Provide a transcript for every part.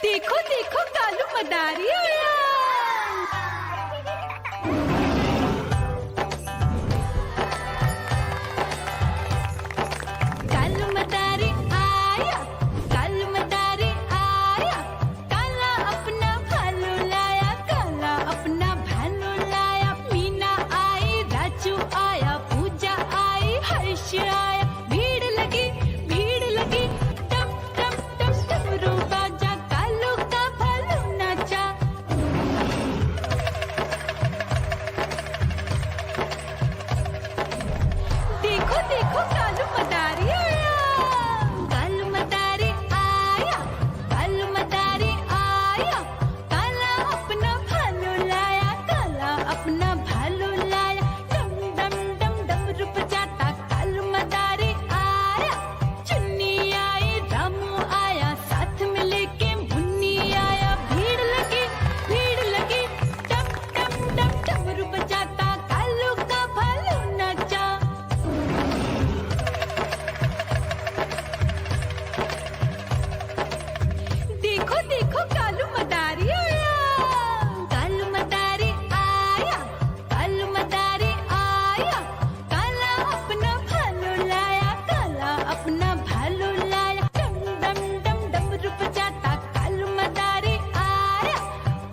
देखो देखो कालू मदारी आया। कालू मदारी आया, कालू मदारी आया, काला अपना भालू लाया, काला अपना भालू लाया। मीना आई, राजू आया, पूजा आई, हर्ष आया। भीड़ लगी टम टम टम डमरू बाजा, कालू का भालू नाचा। देखो देखो कालू मदारी आया, कालू मदारी आया, कालू मदारी आया, काला अपना भालू लाया, काला अपना भालू लाया। डम डम डम डमरू बजाता कालू मदारी आया। चुन्नी आई, रामू आया, साथ में लेके मुन्नी आया। भीड़ लगी टम टम टम डमरू बजाता कालू का भालू नाचा। देखो देखो कालू मदारी आया, कालू मदारी आया, कालू मदारी आया, काला अपना भालू लाया, काला अपना भालू लाया। डम डम डम डमरू बजाता कालू मदारी आया।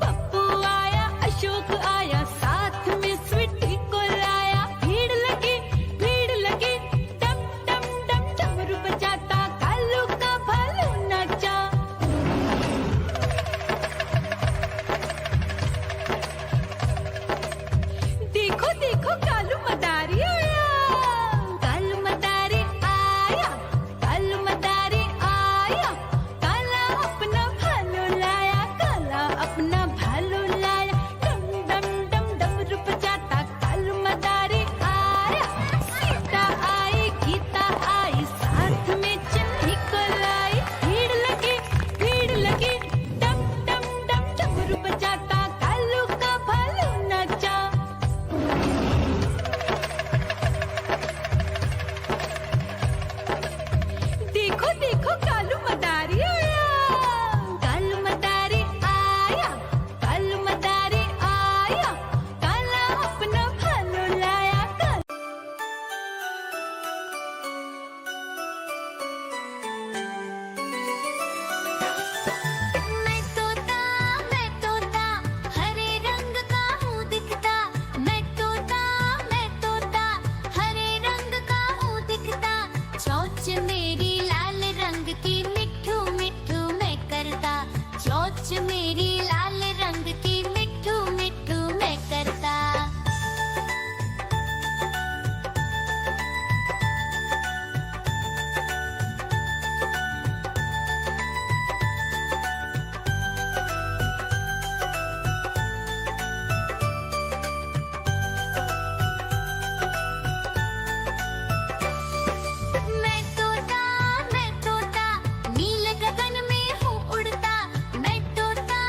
पप्पू आया, अशोक आया, साथ में स्वीटी को लाया। भीड़ लगी टम टम टम डमरू बजाता कालू का भालू नाचा। देखो देखो कालू मदारी आया, कालू मदारी आया, कालू मदारी आया, काला अपना भालू लाया, काला अपना भालू लाया। डम डम डम डमरू बजाता कालू मदारी आया। सीता आई, गीता आई, साथ में चन्नी को लाई। भीड़ लगी टम टम डम डमरू बजाता कालू का भालू नाचा। देखो देखो कालू मदारी आया, कालू मदारी आया, कालू मदारी आया, काला अपना भालू लाया, मैं तोता हरे रंग का हूँ दिखता। मैं तोता हरे रंग का हूँ दिखता। चोंच मेरी लाल रंग की मिट्ठू मिट्ठू मैं करता। चोंच मेरी लाल रंग की मिट्ठू मिट्ठू मैं करता। मैं तोता नील गगन में हूँ उड़ता। मैं तोता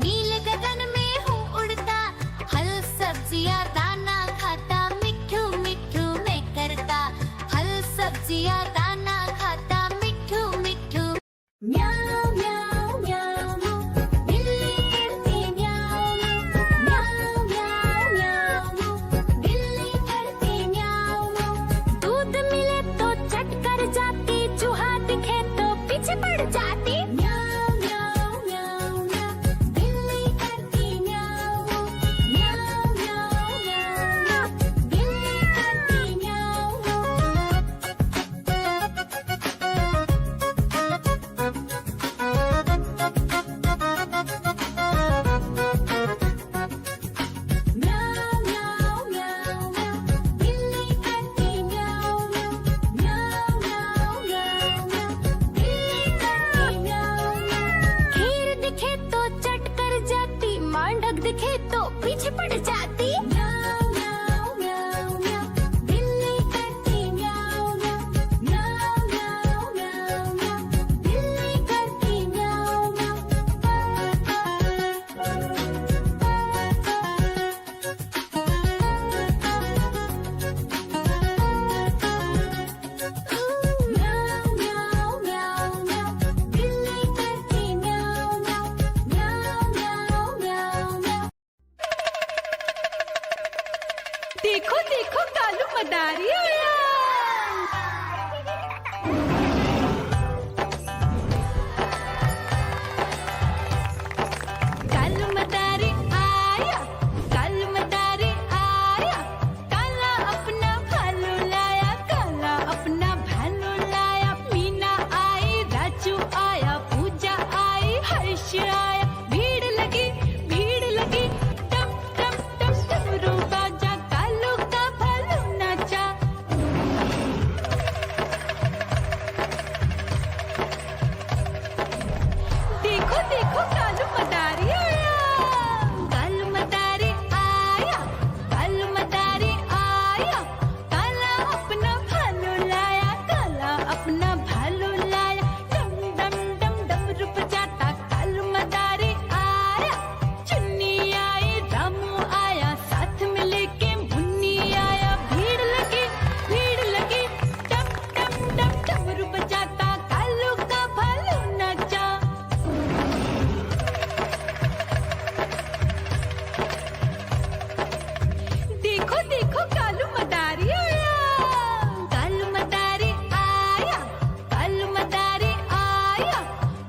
नील गगन में हूँ उड़ता। फल सब्जियाँ दाना खाता, मिट्ठू मिट्ठू मैं करता। फल सब्जियाँ दाना खाता, मिट्ठू मिट्ठू। म्याऊ म्याऊ म्याऊ, बिल्ली करती म्याऊ म्याऊ म्याऊ म्याऊ, बिल्ली करती म्याऊ। दूध मिले तो चट कर जाती, चूहा दिखे तो पीछे पड़ जाती। म्याऊ म्याऊ म्याऊ म्याऊ, बिल्ली करती म्याऊ म्याऊ म्याऊ म्याऊ, बिल्ली करती म्याऊ। मदारी आया। कालू मदारी आया, कालू मदारी आया, काला अपना भालू लाया, काला अपना भालू लाया। मीना आई, राजू आया, पूजा आई, हर्ष आया। भीड़ लगी टम टम टम डमरू बाजा, कालू का भालू नाचा। देखो देखो कालू मदारी आया, कालू मदारी आया, कालू मदारी आया, काला अपना भालू लाया, काला अपना भालू लाया। डम डम डम डमरू बजाता कालू मदारी आया। चुन्नी आई, रामू आया, साथ में लेके मुन्नी आया। भीड़ लगी टम टम टम डमरू बजाता कालू का भालू नाचा। देखो देखो कालू मदारी आया, कालू मदारी आया, कालू मदारी आया,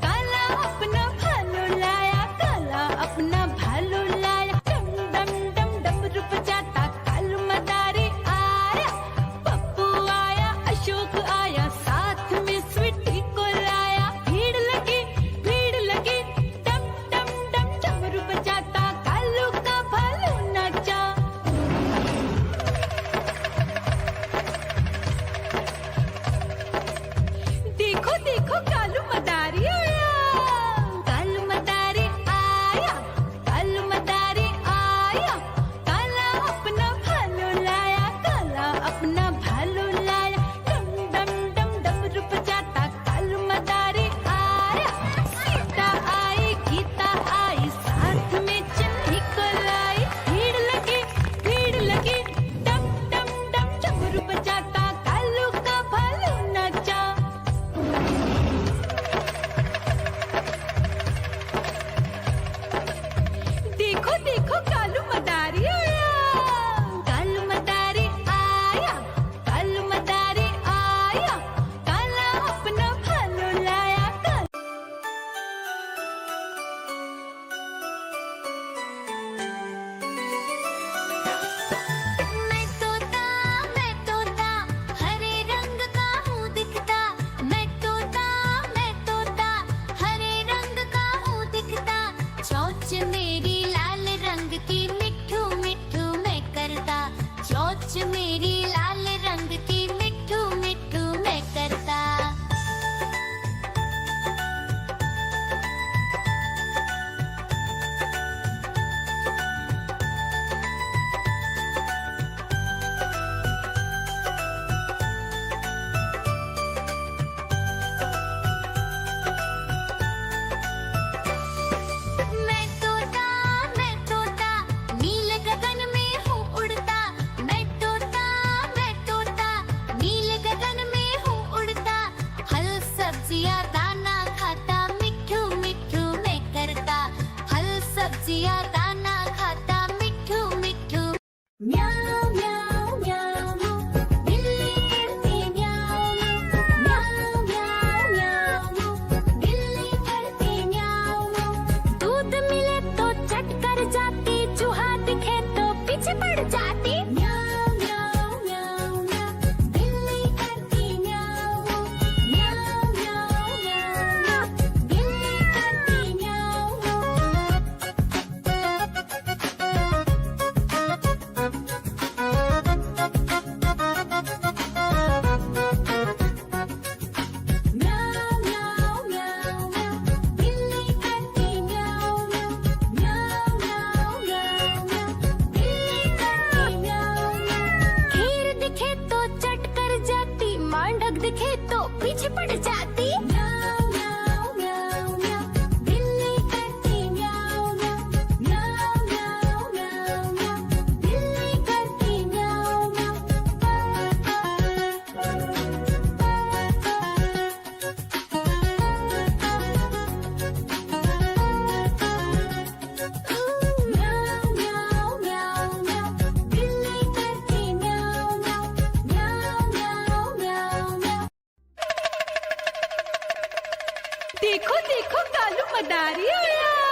काला अपना भालू लाया, काला अपना भालू लाया। डम डम डम डमरू बजाता कालू मदारी आया। पप्पू आया, अशोक आया, साथ में स्वीटी को लाया। भीड़ लगी टम टम डम डमरू बजाता कालू का भालू नाचा। देखो देखो कालू मदारी आया, कालू मदारी आया, कालू मदारी आया, काला अपना भालू लाया, काला अपना भालू लाया। डम डम डम डमरू बजाता कालू मदारी आया। सीता आई, गीता आई, साथ में चन्नी को लाई। भीड़ लगी टम टम डम डमरू बजाता कालू का भालू नाचा। देखो देखो कालू मदारी आया, कालू मदारी आया, कालू मदारी आया, काला अपना भालू लाया, काला। मैं तोता हरे रंग का हूँ दिखता। मैं तोता हरे रंग का हूँ दिखता। चोंच मेरी लाल रंग की मिट्ठू मिट्ठू मैं करता। चोंच मेरी लाल रंग की मिट्ठू मिट्ठू मैं करता। मैं तोता नील गगन में हूँ उड़ता। मैं तोता नील गगन में हूँ उड़ता। फल सब्जियाँ दाना खाता, मिट्ठू मिट्ठू मैं करता। फल सब्जियाँ दाना खाता, मिट्ठू मिट्ठू। म्याऊं म्याऊं म्याऊं, बिल्ली करती म्याऊं म्याऊं म्याऊं म्याऊं, बिल्ली करती म्याऊं। दूध मिले तो चट कर जाती, चूहा दिखे तो पीछे पड़ जाती। म्याऊं म्याऊं म्याऊं म्याऊं, बिल्ली करती म्याऊं म्याऊं म्याऊं म्याऊं, बिल्ली करती म्याऊं। देखो देखो कालू मदारी आया।